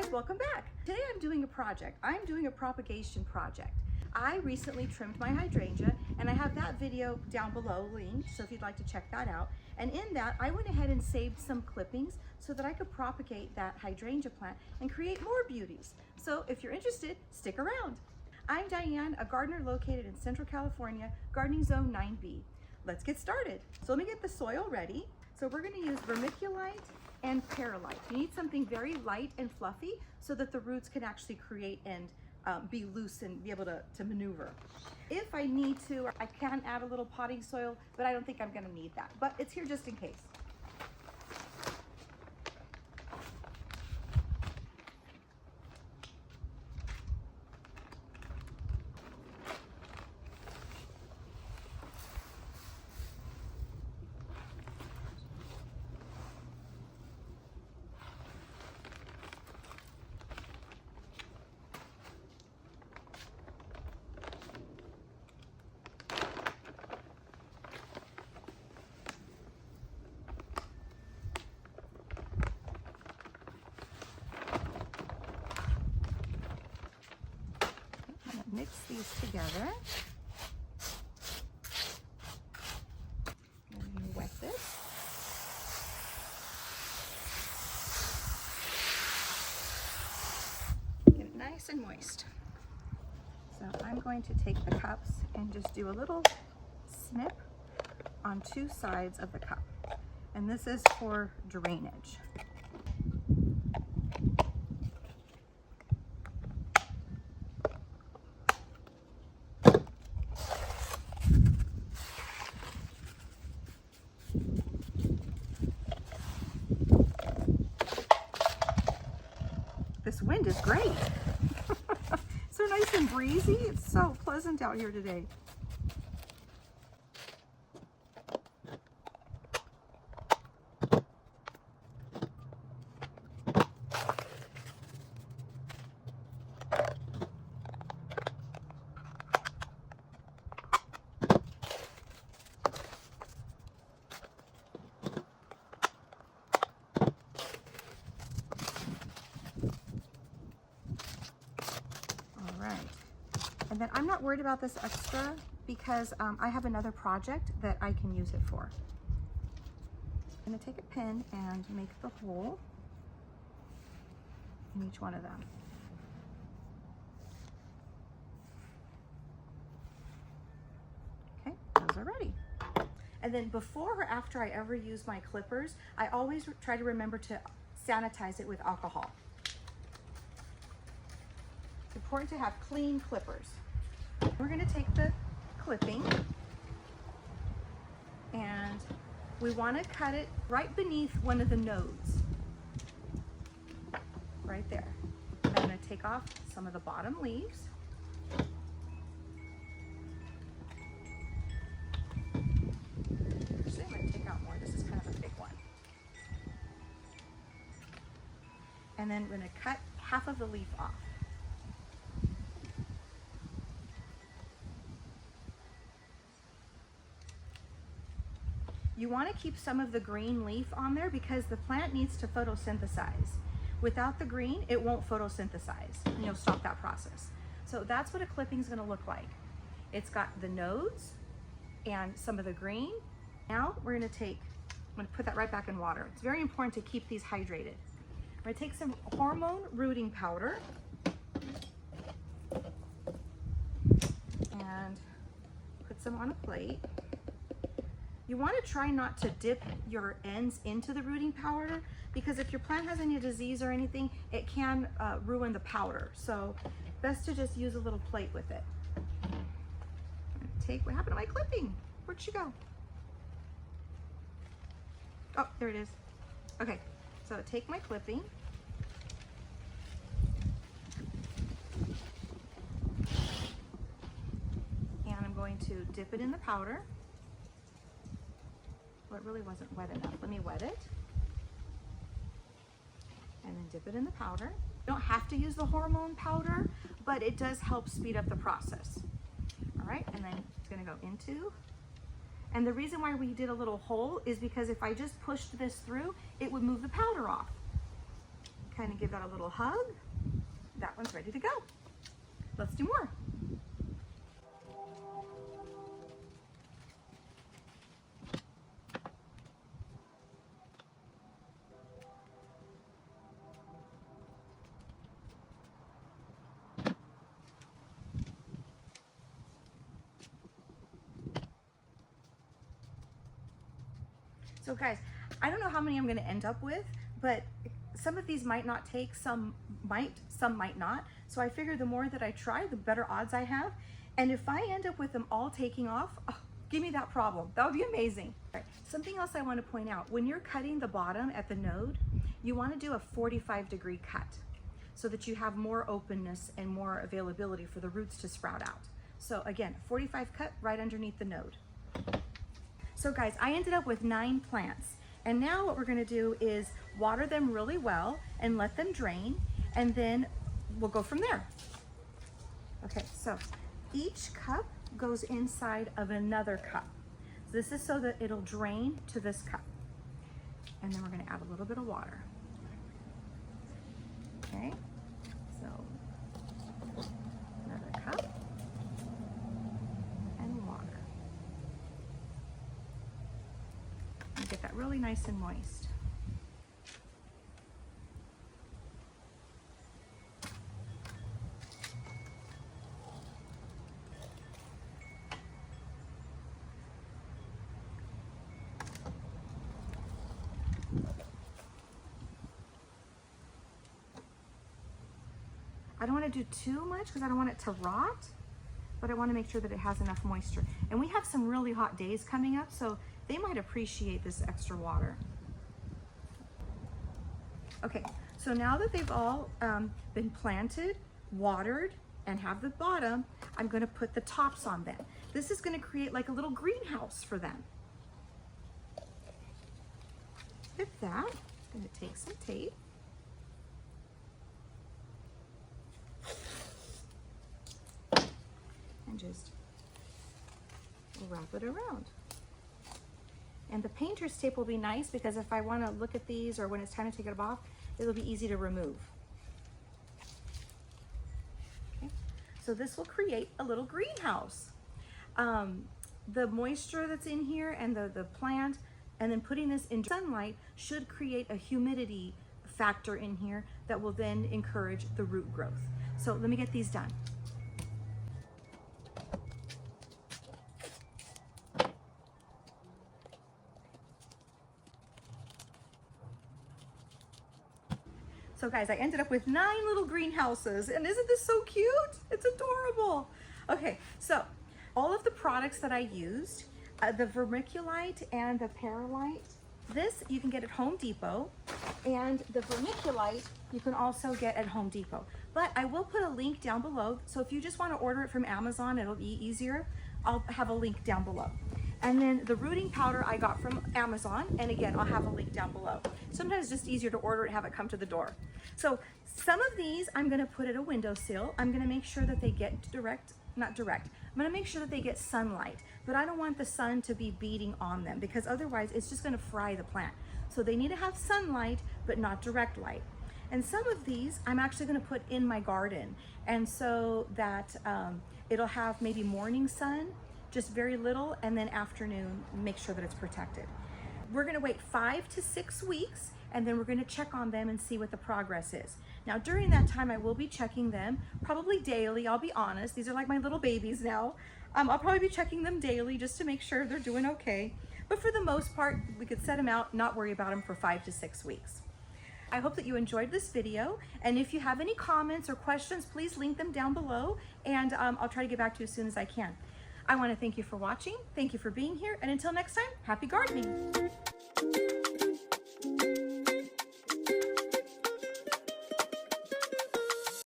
guys, welcome back. Today I'm doing a project. I'm doing a propagation project. I recently trimmed my hydrangea and I have that video down below linked, so if you'd like to check that out. And in that, I went ahead and saved some clippings so that I could propagate that hydrangea plant and create more beauties. So if you're interested, stick around. I'm Diane, a gardener located in Central California, Gardening Zone 9B. Let's get started. So let me get the soil ready. So we're gonna use Vermiculite and Perlite. You need something very light and fluffy so that the roots can actually create and be loose and be able to maneuver. If I need to, I can add a little potting soil, but I don't think I'm gonna need that. But it's here just in case. Mix these together. And I'm going to wet this. Get it nice and moist. So I'm going to take the cups and just do a little snip on two sides of the cup. And this is for drainage. This wind is great. So nice and breezy. It's so pleasant out here today. And then I'm not worried about this extra because I have another project that I can use it for. I'm going to take a pin and make the hole in each one of them. Okay, those are ready. And then before or after I ever use my clippers, I always try to remember to sanitize it with alcohol. It's important to have clean clippers. We're going to take the clipping and we want to cut it right beneath one of the nodes, right there. I'm going to take off some of the bottom leaves. Actually, I'm going to take out more. This is kind of a big one. And then we're going to cut half of the leaf off. You want to keep some of the green leaf on there because the plant needs to photosynthesize. Without the green, it won't photosynthesize and you'll stop that process. So that's what a clipping is going to look like. It's got the nodes and some of the green. Now I'm going to put that right back in water. It's very important to keep these hydrated. I'm going to take some hormone rooting powder and put some on a plate. You want to try not to dip your ends into the rooting powder because if your plant has any disease or anything, it can ruin the powder. So best to just use a little plate with it. What happened to my clipping? Where'd she go? Oh, there it is. Okay, so take my clipping. And I'm going to dip it in the powder. It really wasn't wet enough. Let me wet it. And then dip it in the powder. You don't have to use the hormone powder, but it does help speed up the process. All right, and then it's gonna go into, and the reason why we did a little hole is because if I just pushed this through, it would move the powder off. kind of give that a little hug. That one's ready to go. Let's do more. So guys, I don't know how many I'm going to end up with, but some of these might not take, some might not. So I figure the more that I try, the better odds I have. And if I end up with them all taking off, oh, give me that problem. That would be amazing. Right. Something else I want to point out, when you're cutting the bottom at the node, you want to do a 45-degree cut so that you have more openness and more availability for the roots to sprout out. So again, 45 cut right underneath the node. So guys, I ended up with 9 plants. And now what we're gonna do is water them really well and let them drain, and then we'll go from there. Okay, so each cup goes inside of another cup. So this is so that it'll drain to this cup. And then we're gonna add a little bit of water. Okay, so another cup. Get that really nice and moist. I don't want to do too much because I don't want it to rot, but I want to make sure that it has enough moisture. And we have some really hot days coming up, so they might appreciate this extra water. Okay, so now that they've all been planted, watered, and have the bottom, I'm gonna put the tops on them. This is gonna create like a little greenhouse for them. With that, I'm gonna take some tape. And just wrap it around. And the painter's tape will be nice because if I want to look at these or when it's time to take it off, it'll be easy to remove. Okay. So this will create a little greenhouse. The moisture that's in here and the plant, and then putting this in sunlight should create a humidity factor in here that will then encourage the root growth. So let me get these done. So guys, I ended up with 9 little greenhouses, and isn't this so cute? It's adorable. Okay, so all of the products that I used, the Vermiculite and the Perlite, this you can get at Home Depot, and the Vermiculite you can also get at Home Depot. But I will put a link down below, so if you just want to order it from Amazon, it'll be easier. I'll have a link down below. And then the rooting powder I got from Amazon, and again, I'll have a link down below. Sometimes it's just easier to order and have it come to the door. So some of these I'm gonna put at a windowsill. I'm gonna make sure that they get I'm gonna make sure that they get sunlight, but I don't want the sun to be beating on them because otherwise it's just gonna fry the plant. So they need to have sunlight, but not direct light. And some of these I'm actually gonna put in my garden. And so that it'll have maybe morning sun, just very little, and then afternoon, make sure that it's protected. We're gonna wait 5 to 6 weeks, and then we're gonna check on them and see what the progress is. Now, during that time, I will be checking them, probably daily, I'll be honest. These are like my little babies now. I'll probably be checking them daily just to make sure they're doing okay. But for the most part, we could set them out, not worry about them for 5 to 6 weeks. I hope that you enjoyed this video, and if you have any comments or questions, please link them down below, and I'll try to get back to you as soon as I can. I want to thank you for watching, thank you for being here, and until next time, happy gardening!